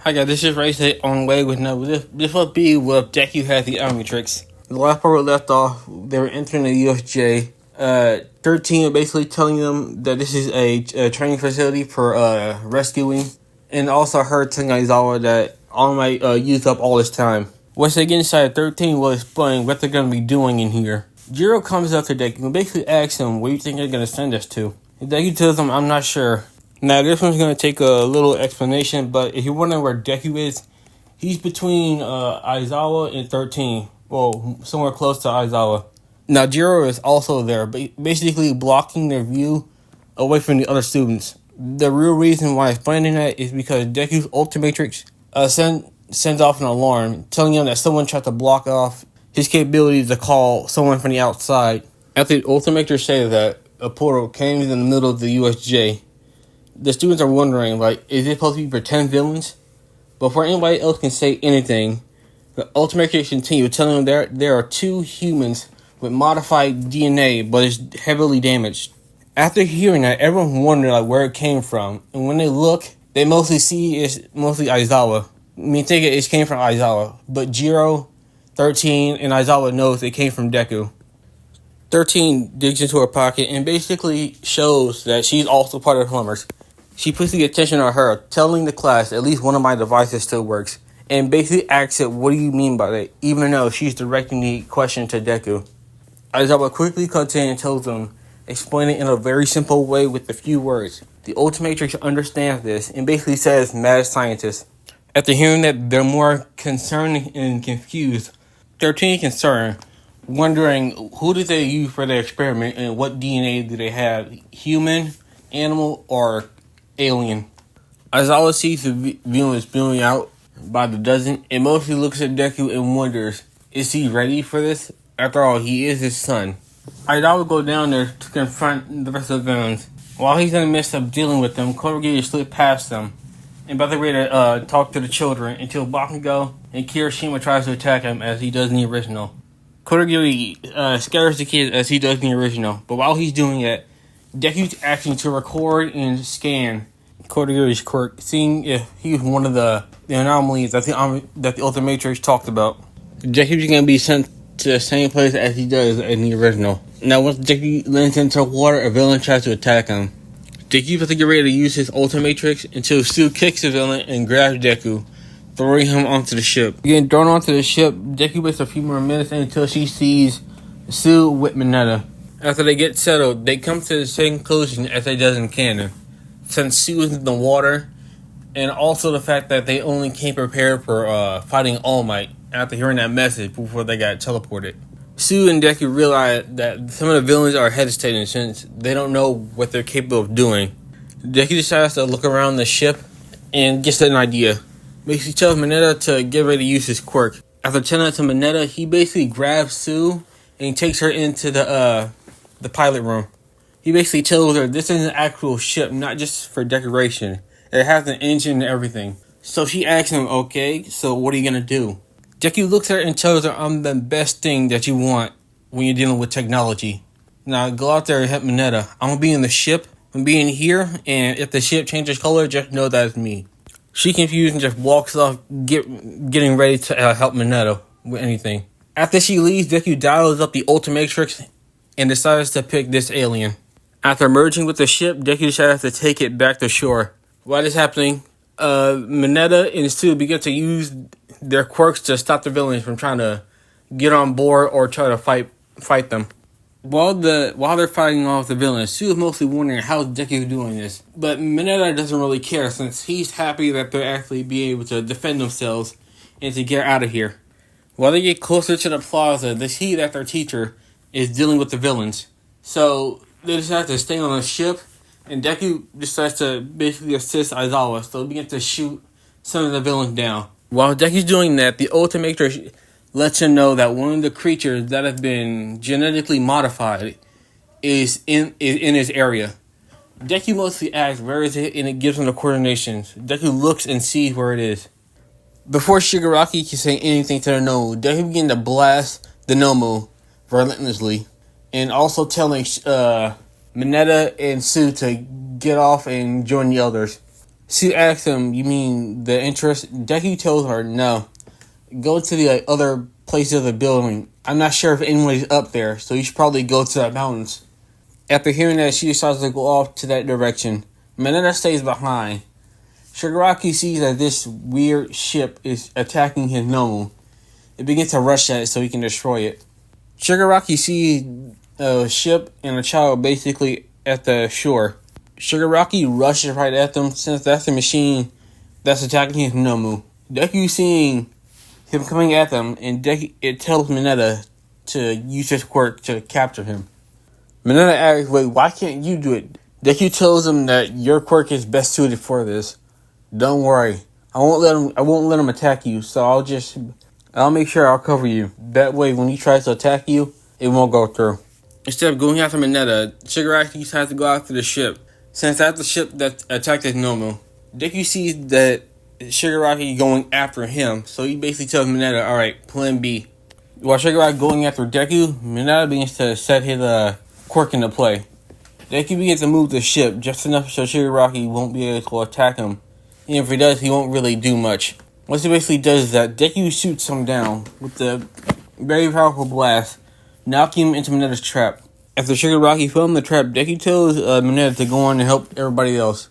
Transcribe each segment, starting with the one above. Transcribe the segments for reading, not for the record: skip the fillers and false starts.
Hi guys, this is Ray on way with no. This will be with Deku has the omnitrix. The last part we left off, they were entering the USJ. 13 basically telling them that this is a training facility for rescuing, and also her telling Aizawa that All Might used up all his time. Once they get inside, 13 will explain what they're going to be doing in here. Jiro comes up to Deku and basically asks him, "Where do you think they're going to send us to?" And Deku tells him, "I'm not sure." Now, this one's going to take a little explanation, but if you're wondering where Deku is, he's between Aizawa and 13. Well, somewhere close to Aizawa. Now, Jiro is also there, basically blocking their view away from the other students. The real reason why I'm explaining that is because Deku's Ultimatrix sends off an alarm, telling him that someone tried to block off his capability to call someone from the outside. After the Ultimatrix says that, a portal came in the middle of the USJ. The students are wondering, is it supposed to be pretend villains? Before anybody else can say anything, the Ultimatrix continues, telling them there are two humans with modified DNA, but it's heavily damaged. After hearing that, everyone wondered where it came from, and when they look, they mostly see it's mostly Aizawa. Think it came from Aizawa, but Jiro, 13, and Aizawa knows it came from Deku. 13 digs into her pocket and basically shows that she's also part of the Plumbers. She puts the attention on her, telling the class at least one of my devices still works, and basically asks it, "What do you mean by that?" even though she's directing the question to Deku. Aizawa quickly cuts in and tells them, explaining in a very simple way with a few words. The Ultimatrix understands this and basically says, "Mad scientist." After hearing that, they're more concerned and confused. 13 concerned, wondering who did they use for their experiment and what DNA do they have, human, animal, or alien. Aizawa sees the villains spewing out by the dozen and mostly looks at Deku and wonders, is he ready for this? After all, he is his son. Aizawa goes down there to confront the rest of the villains. While he's in the midst of dealing with them, Kodagiri slipped past them and about to ready to talk to the children until Bakugo and Kirishima tries to attack him as he does in the original. Kodagiri scares the kids as he does in the original, but while he's doing it, Deku's acting to record and scan Kodagiri's quirk, seeing if he was one of the anomalies that the Ultimatrix talked about. Deku's going to be sent to the same place as he does in the original. Now, once Deku lands into water, a villain tries to attack him. Deku has to get ready to use his Ultimatrix until Sue kicks the villain and grabs Deku, throwing him onto the ship. Getting thrown onto the ship, Deku waits a few more minutes until she sees Sue with Mineta. After they get settled, they come to the same conclusion as they does in canon. Since Sue is in the water, and also the fact that they only came prepared for fighting All Might after hearing that message before they got teleported. Sue and Deku realize that some of the villains are hesitating since they don't know what they're capable of doing. Deku decides to look around the ship and gets an idea. Basically tells Mineta to get ready to use his quirk. After telling it to Mineta, he basically grabs Sue and takes her into the pilot room. He basically tells her this is an actual ship, not just for decoration. It has an engine and everything. So she asks him, "Okay, so what are you going to do?" Deku looks at her and tells her, "I'm the best thing that you want when you're dealing with technology. Now go out there and help Mineta. I'm going to be in the ship. I'm being here, and if the ship changes color, just know that's me." She confused and just walks off, getting ready to help Mineta with anything. After she leaves, Deku dials up the Ultimatrix and decides to pick this alien. After merging with the ship, Deku decides to take it back to shore. While this is happening, Mineta and Sue begin to use their quirks to stop the villains from trying to get on board or try to fight them. While they're fighting off the villains, Sue is mostly wondering how Deku doing this. But Mineta doesn't really care since he's happy that they'll actually be able to defend themselves and to get out of here. While they get closer to the plaza, they see that their teacher is dealing with the villains. So they decide to stay on the ship, and Deku decides to basically assist Aizawa, so they begin to shoot some of the villains down. While Deku's doing that, the Ultimatrix lets him know that one of the creatures that have been genetically modified is in his area. Deku mostly asks where is it, and it gives him the coordinations. Deku looks and sees where it is. Before Shigaraki can say anything to the Nomu, Deku begins to blast the Nomu relentlessly, and also telling Mineta and Sue to get off and join the others. Sue asks him, "You mean the entrance?" Deku tells her, "No. Go to the other place of the building. I'm not sure if anybody's up there, so you should probably go to the mountains." After hearing that, she decides to go off to that direction. Mineta stays behind. Shigaraki sees that this weird ship is attacking his Nomu. It begins to rush at it so he can destroy it. Shigaraki sees a ship and a child basically at the shore. Shigaraki rushes right at them since that's the machine that's attacking his Nomu. Deku seeing him coming at them, and it tells Mineta to use his quirk to capture him. Mineta asks, "Wait, why can't you do it?" Deku tells him that your quirk is best suited for this. "Don't worry, I won't let him attack you. So I'll make sure I'll cover you. That way, when he tries to attack you, it won't go through." Instead of going after Mineta, Shigaraki decides to go after the ship, since that's the ship that attacked his Nomu. Deku sees that Shigaraki going after him, so he basically tells Mineta, "Alright, plan B." While Shigaraki going after Deku, Mineta begins to set his quirk into play. Deku begins to move the ship just enough so Shigaraki won't be able to attack him. And if he does, he won't really do much. What he basically does is that Deku shoots him down with a very powerful blast, knocking him into Mineta's trap. After Shigaraki fell in the trap, Deku tells Mineta to go on and help everybody else,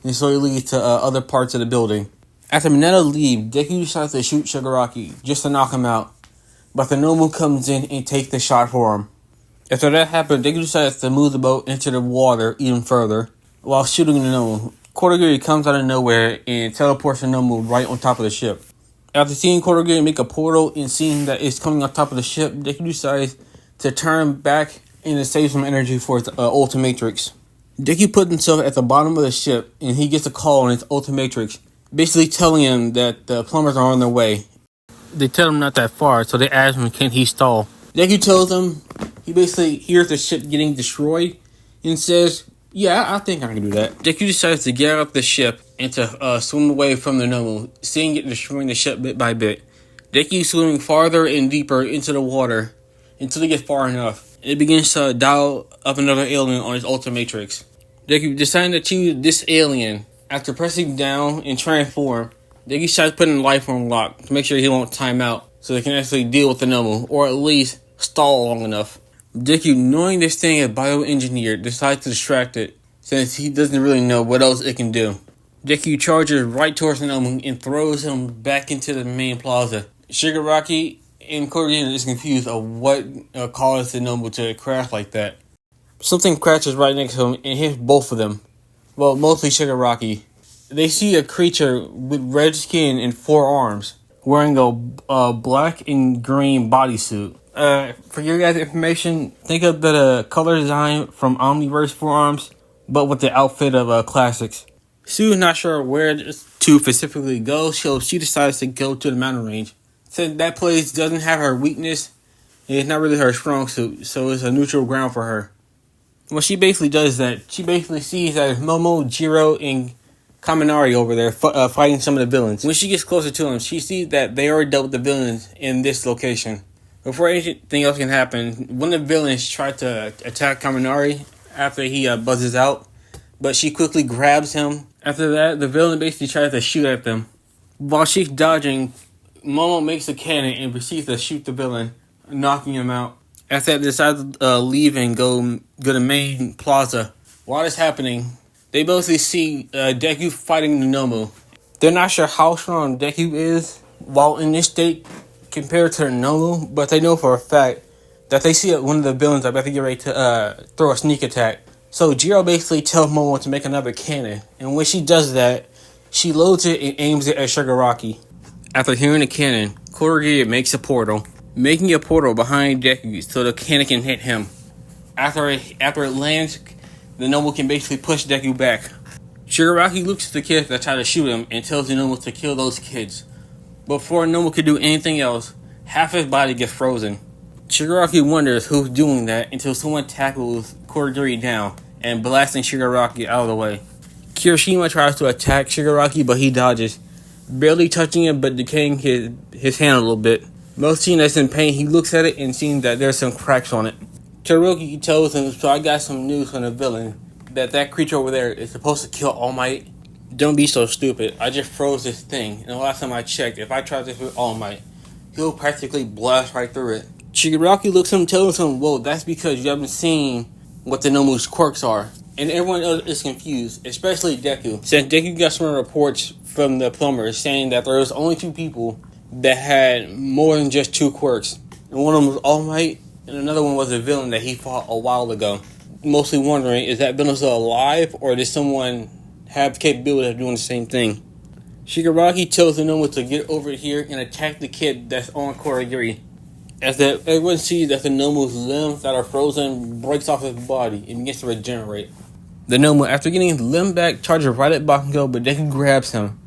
and so he leads to other parts of the building. After Mineta leaves, Deku decides to shoot Shigaraki just to knock him out, but the Nomu comes in and takes the shot for him. After that happens, Deku decides to move the boat into the water even further while shooting the Nomu. Kodagiri comes out of nowhere and teleports the Nomu right on top of the ship. After seeing Kodagiri make a portal and seeing that it's coming on top of the ship, Deku decides to turn back and to save some energy for his omnitrix. Deku puts himself at the bottom of the ship and he gets a call on his omnitrix, basically telling him that the plumbers are on their way. They tell him not that far, so they ask him, can he stall? Deku tells him he basically hears the ship getting destroyed and says, "Yeah, I think I can do that." Deku decides to get out the ship and to swim away from the Nomu, seeing it destroying the ship bit by bit. Deku swimming farther and deeper into the water until he gets far enough. It begins to dial up another alien on his omnitrix. Deku deciding to choose this alien. After pressing down and transform, Deku starts putting life on lock to make sure he won't time out so they can actually deal with the Nomu, or at least stall long enough. Deku, knowing this thing is bioengineered, decides to distract it since he doesn't really know what else it can do. Deku charges right towards the Nomu and throws him back into the main plaza. Shigaraki and Kodagiri is confused of what caused the Nomu to crash like that. Something crashes right next to him and hits both of them. Well, mostly Shigaraki. They see a creature with red skin and 4 arms, wearing a black and green bodysuit. For your guys' information, think of the color design from Omniverse 4 Arms, but with the outfit of Classics. Sue's not sure where to specifically go, so she decides to go to the mountain range. Since that place doesn't have her weakness, it's not really her strong suit, so it's a neutral ground for her. What she basically does is that she basically sees that Momo, Jiro, and Kaminari over there fighting some of the villains. When she gets closer to them, she sees that they already dealt with the villains in this location. Before anything else can happen, one of the villains tried to attack Kaminari after he buzzes out, but she quickly grabs him. After that, the villain basically tries to shoot at them. While she's dodging, Momo makes a cannon and proceeds to shoot the villain, knocking him out. After that, they decide to leave and go to the main plaza. While this happening, they mostly see Deku fighting the Nomu. They're not sure how strong Deku is while in this state compared to the Nomu, but they know for a fact that they see one of the villains about to get ready to throw a sneak attack. So Jiro basically tells Momo to make another cannon, and when she does that, she loads it and aims it at Shigaraki. After hearing the cannon, Kodagiri makes a portal, making a portal behind Deku so the cannon can hit him. After it lands, the Nomu can basically push Deku back. Shigaraki looks at the kids that try to shoot him and tells the Nomu to kill those kids. Before Nomu could do anything else, half his body gets frozen. Shigaraki wonders who's doing that until someone tackles Kodagiri down and blasting Shigaraki out of the way. Kirishima tries to attack Shigaraki, but he dodges, barely touching him but decaying his hand a little bit. Most seeing that's in pain, he looks at it and seeing that there's some cracks on it. Todoroki tells him, "So I got some news from the villain, that creature over there is supposed to kill All Might, Don't be so stupid. I just froze this thing, and the last time I checked, if I tried this with All Might, he'll practically blast right through it. Shigaraki looks at him, tells him, well, that's because you haven't seen what the Nomu's quirks are. And everyone else is confused, especially Deku. Since Deku got some reports from the plumbers saying that there was only 2 people that had more than just 2 quirks. And one of them was All Might, and another one was a villain that he fought a while ago. Mostly wondering, is that villain still alive, or did someone have the capability of doing the same thing? Shigaraki tells the Nomu to get over here and attack the kid that's on Kurogiri. As everyone sees that the Nomu's limbs that are frozen breaks off his body and begins to regenerate. The Nomu, after getting his limb back, charges right at Bakugo, but Deku grabs him,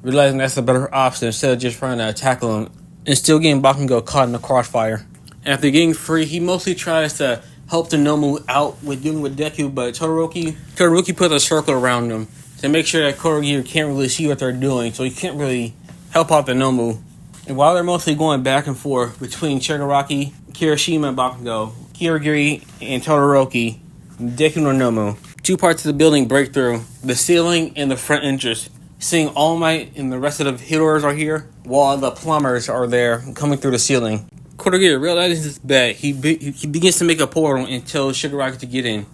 realizing that's a better option instead of just trying to tackle him and still getting Bakugo caught in the crossfire. After getting free, he mostly tries to help the Nomu out with dealing with Deku, but Todoroki puts a circle around him to make sure that Kurogiri can't really see what they're doing, so he can't really help out the Nomu. And while they're mostly going back and forth between Shigaraki, Kirishima, and Bakugo, Kurogiri, and Todoroki, Deku no Nomu, 2 parts of the building break through, the ceiling and the front entrance. Seeing All Might and the rest of the heroes are here, while the plumbers are there coming through the ceiling. Kurogiri realizes it's bad. He begins to make a portal and tells Shigaraki to get in.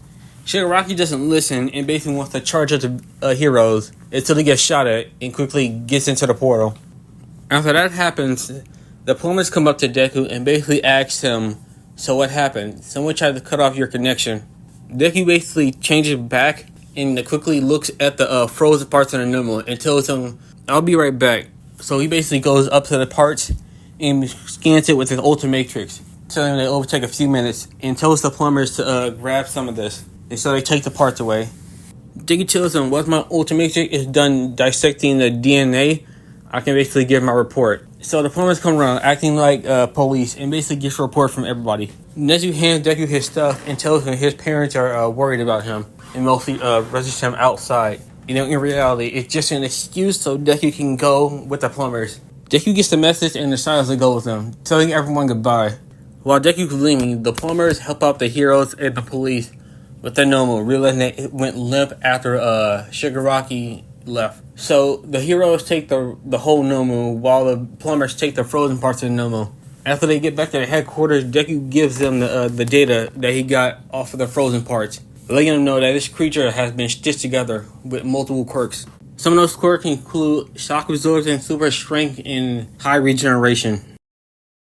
Shigaraki doesn't listen and basically wants to charge up the heroes until he gets shot at and quickly gets into the portal. After that happens, the plumbers come up to Deku and basically ask him, so what happened? Someone tried to cut off your connection. Deku basically changes back and quickly looks at the frozen parts of the Nomu and tells him, I'll be right back. So he basically goes up to the parts and scans it with his omnitrix, telling them it will take a few minutes, and tells the plumbers to grab some of this. And so they take the parts away. Deku tells them, once my omnitrix is done dissecting the DNA, I can basically give my report. So the plumbers come around acting like police and basically gets a report from everybody. Nezu hands Deku his stuff and tells him his parents are worried about him and mostly registers him outside. You know, in reality, it's just an excuse so Deku can go with the plumbers. Deku gets the message and decides to go with them, telling everyone goodbye. While Deku's leaving, the plumbers help out the heroes and the police with the Nomu, realizing that it went limp after Shigaraki left. So the heroes take the whole Nomu, while the plumbers take the frozen parts of the Nomu. After they get back to the headquarters, Deku gives them the data that he got off of the frozen parts, letting them know that this creature has been stitched together with multiple quirks. Some of those quirks include shock absorption, super strength, and high regeneration.